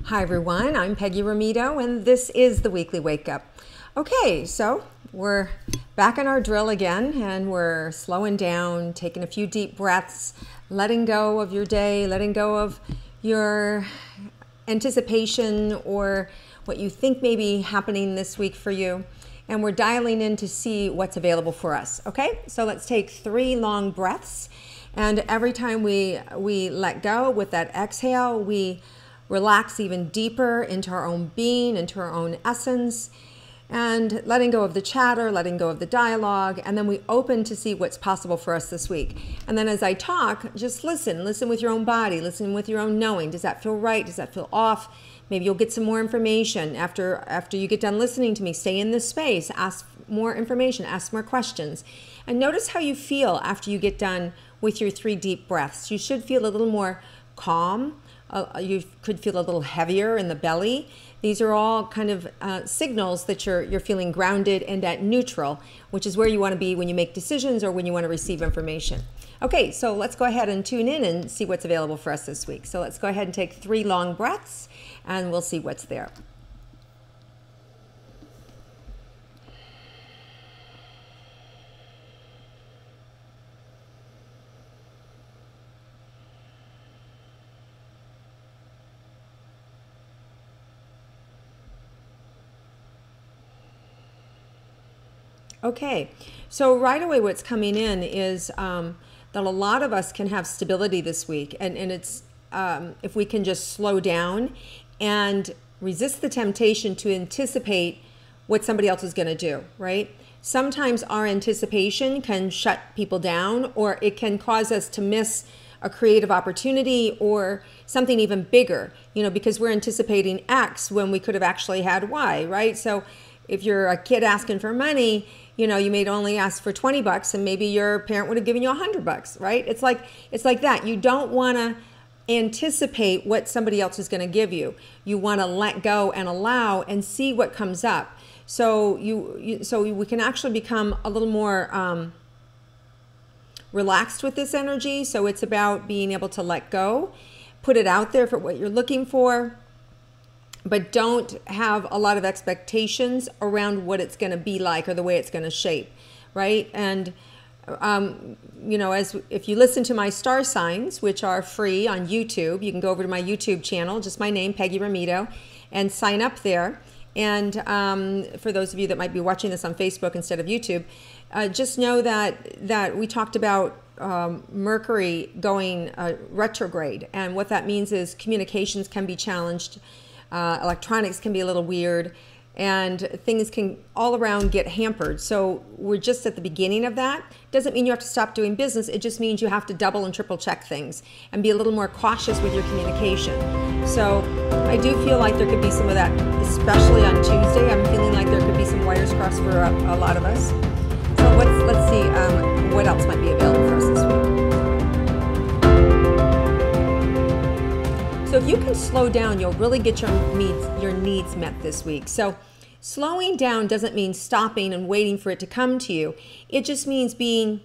Hi everyone, I'm Peggy Rometo and this is the Weekly Wake Up. Okay, so we're back in our drill again and we're slowing down, taking a few deep breaths, letting go of your day, letting go of your anticipation or what you think may be happening this week for you. And we're dialing in to see what's available for us. Okay, so let's take 3 long breaths. And every time we let go with that exhale, we relax even deeper into our own being, into our own essence, and letting go of the chatter, letting go of the dialogue, and then we open to see what's possible for us this week. And then as I talk, just listen with your own body, listen with your own knowing. Does that feel right? Does that feel off? Maybe you'll get some more information after you get done listening to me. Stay in this space, ask more information, ask more questions. And notice how you feel after you get done with your 3 deep breaths. You should feel a little more calm. You could feel a little heavier in the belly. These are all kind of signals that you're feeling grounded and at neutral, which is where you want to be when you make decisions or when you want to receive information. Okay, so let's go ahead and tune in and see what's available for us this week. So let's go ahead and take 3 long breaths and we'll see what's there. Okay, so right away what's coming in is that a lot of us can have stability this week, and it's if we can just slow down and resist the temptation to anticipate what somebody else is going to do, right? Sometimes our anticipation can shut people down, or it can cause us to miss a creative opportunity or something even bigger, because we're anticipating X when we could have actually had Y, right? So if you're a kid asking for money, you may only ask for 20 bucks and maybe your parent would have given you 100 bucks, right? It's like that. You don't want to anticipate what somebody else is going to give you. You want to let go and allow and see what comes up. So we can actually become a little more relaxed with this energy. So it's about being able to let go, put it out there for what you're looking for, but don't have a lot of expectations around what it's going to be like or the way it's going to shape, right? And, if you listen to my star signs, which are free on YouTube, you can go over to my YouTube channel, just my name, Peggy Rometo, and sign up there. And for those of you that might be watching this on Facebook instead of YouTube, just know that we talked about Mercury going retrograde. And what that means is communications can be challenged. Electronics can be a little weird, and things can all around get hampered. So we're just at the beginning of that. Doesn't mean you have to stop doing business. It just means you have to double and triple check things and be a little more cautious with your communication. So I do feel like there could be some of that, especially on Tuesday. I'm feeling like there could be some wires crossed for a lot of us. So let's see what else might be available for us this week. So if you can slow down, you'll really get your needs met this week. So slowing down doesn't mean stopping and waiting for it to come to you. It just means being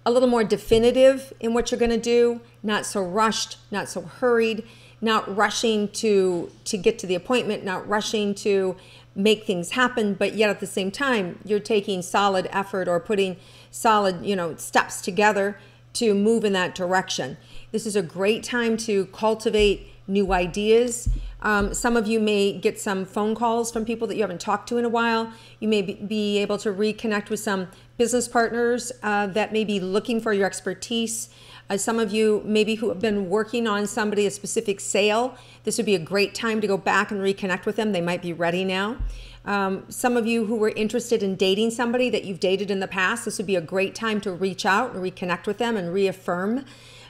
a little more definitive in what you're going to do, not so rushed, not so hurried, not rushing to get to the appointment, not rushing to make things happen, but yet at the same time, you're taking solid effort or putting solid, steps together to move in that direction. This is a great time to cultivate new ideas. Some of you may get some phone calls from people that you haven't talked to in a while. You may be able to reconnect with some business partners that may be looking for your expertise. Some of you maybe who have been working on a specific sale, this would be a great time to go back and reconnect with them. They might be ready now. Some of you who were interested in dating somebody that you've dated in the past, this would be a great time to reach out and reconnect with them and reaffirm,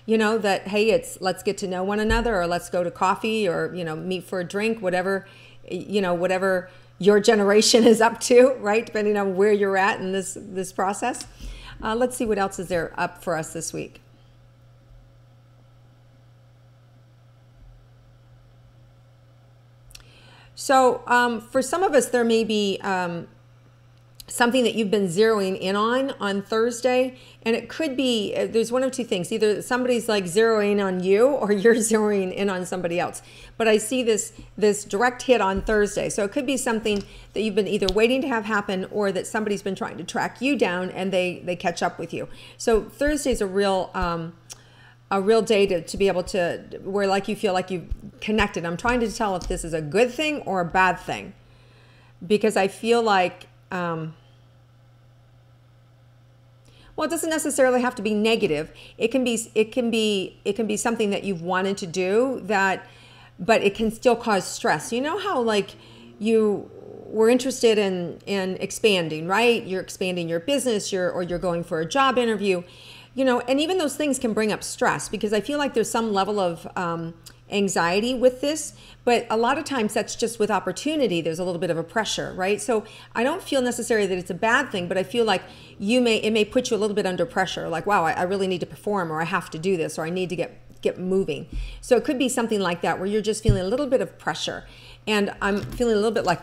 that, hey, let's get to know one another, or let's go to coffee, or, meet for a drink, whatever your generation is up to, right? Depending on where you're at in this process. Let's see what else is there up for us this week. So for some of us, there may be something that you've been zeroing in on Thursday. And it could be, there's one of two things. Either somebody's like zeroing on you or you're zeroing in on somebody else. But I see this direct hit on Thursday. So it could be something that you've been either waiting to have happen or that somebody's been trying to track you down and they catch up with you. So Thursday's a real day to be able to, where like you feel like you've connected. I'm trying to tell if this is a good thing or a bad thing. Because I feel like, well, it doesn't necessarily have to be negative. It can be something that you've wanted to do but it can still cause stress. You know how like you were interested in expanding, right? You're expanding your business, or you're going for a job interview, and even those things can bring up stress, because I feel like there's some level of anxiety with this, but a lot of times that's just with opportunity. There's a little bit of a pressure, right? So I don't feel necessarily that it's a bad thing, but I feel like it may put you a little bit under pressure, like, wow, I really need to perform, or I have to do this, or I need to get moving. So it could be something like that, where you're just feeling a little bit of pressure, and I'm feeling a little bit like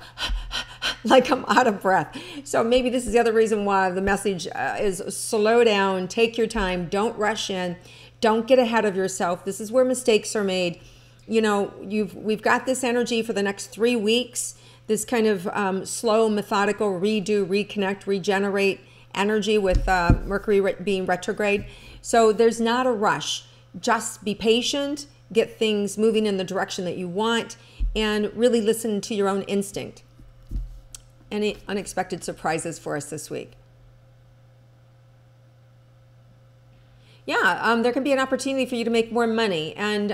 I'm out of breath. So maybe this is the other reason why the message is slow down, take your time, don't rush in, don't get ahead of yourself. This is where mistakes are made. We've got this energy for the next 3 weeks, this kind of slow, methodical redo, reconnect, regenerate energy with Mercury being retrograde. So there's not a rush. Just be patient, get things moving in the direction that you want, and really listen to your own instinct. Any unexpected surprises for us this week? Yeah, there can be an opportunity for you to make more money, and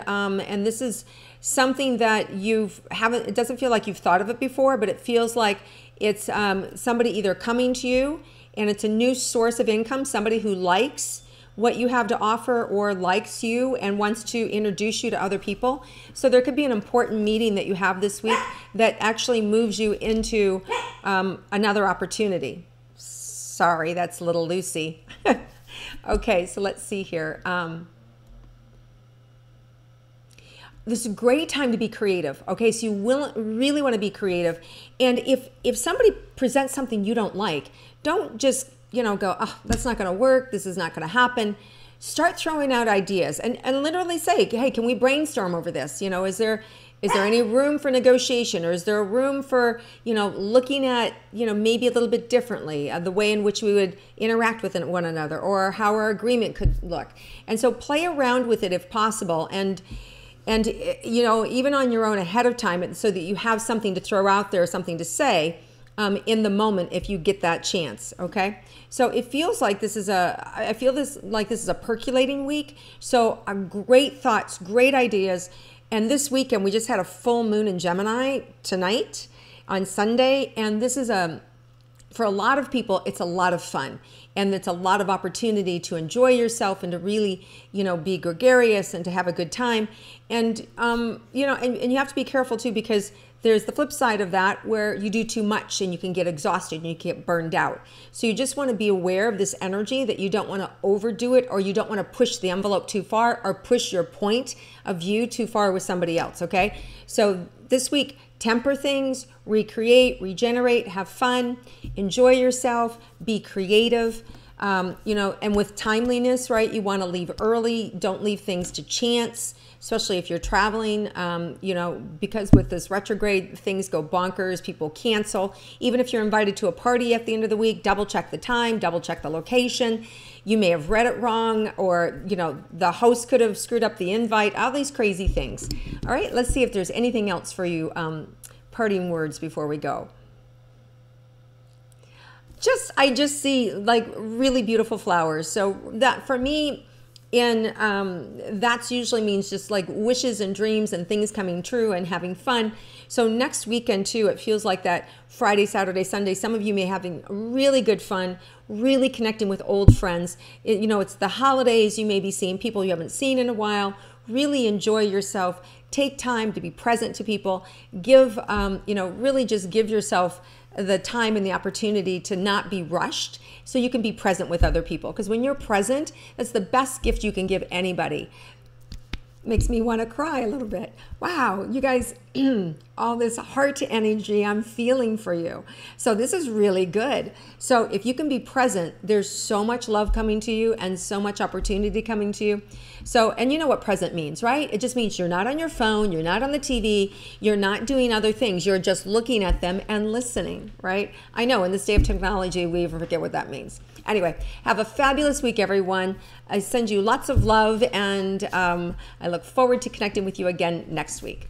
this is something that it doesn't feel like you've thought of it before, but it feels like it's somebody either coming to you, and it's a new source of income, somebody who likes what you have to offer or likes you and wants to introduce you to other people. So there could be an important meeting that you have this week that actually moves you into another opportunity. Sorry, that's little Lucy. Okay, so let's see here. This is a great time to be creative. Okay, so you really want to be creative. And if somebody presents something you don't like, don't just go, oh, that's not going to work. This is not going to happen. Start throwing out ideas and literally say, hey, can we brainstorm over this? Is there any room for negotiation, or is there a room for, looking at, maybe a little bit differently the way in which we would interact with one another, or how our agreement could look. And so play around with it if possible. And even on your own ahead of time, so that you have something to throw out there, something to say in the moment if you get that chance. Okay. So it feels like this is a percolating week. So great thoughts, great ideas. And this weekend, we just had a full moon in Gemini tonight on Sunday. And this is for a lot of people, it's a lot of fun. And it's a lot of opportunity to enjoy yourself and to really, be gregarious and to have a good time. And, and you have to be careful too, because there's the flip side of that, where you do too much and you can get exhausted and you get burned out. So you just want to be aware of this energy, that you don't want to overdo it, or you don't want to push the envelope too far, or push your point of view too far with somebody else. Okay. So this week, temper things, recreate, regenerate, have fun, enjoy yourself, be creative. And with timeliness, right? You want to leave early. Don't leave things to chance, especially if you're traveling, because with this retrograde, things go bonkers, people cancel. Even if you're invited to a party at the end of the week, double check the time, double check the location. You may have read it wrong, or, the host could have screwed up the invite, all these crazy things. All right, let's see if there's anything else for you, parting words before we go. I just see like really beautiful flowers. So that for me, that's usually means just like wishes and dreams and things coming true and having fun. So next weekend too, it feels like that Friday, Saturday, Sunday, some of you may having really good fun, really connecting with old friends. It's the holidays. You may be seeing people you haven't seen in a while. Really enjoy yourself. Take time to be present to people. Really just give yourself the time and the opportunity to not be rushed, so you can be present with other people. Because when you're present, that's the best gift you can give anybody. Makes me want to cry a little bit. Wow, you guys, all this heart energy I'm feeling for you. So this is really good. So if you can be present, there's so much love coming to you and so much opportunity coming to you. So, and you know what present means, right? It just means you're not on your phone, you're not on the TV, you're not doing other things, you're just looking at them and listening, right? I know in this day of technology, we forget what that means. Anyway, have a fabulous week, everyone. I send you lots of love, and I look forward to connecting with you again next week.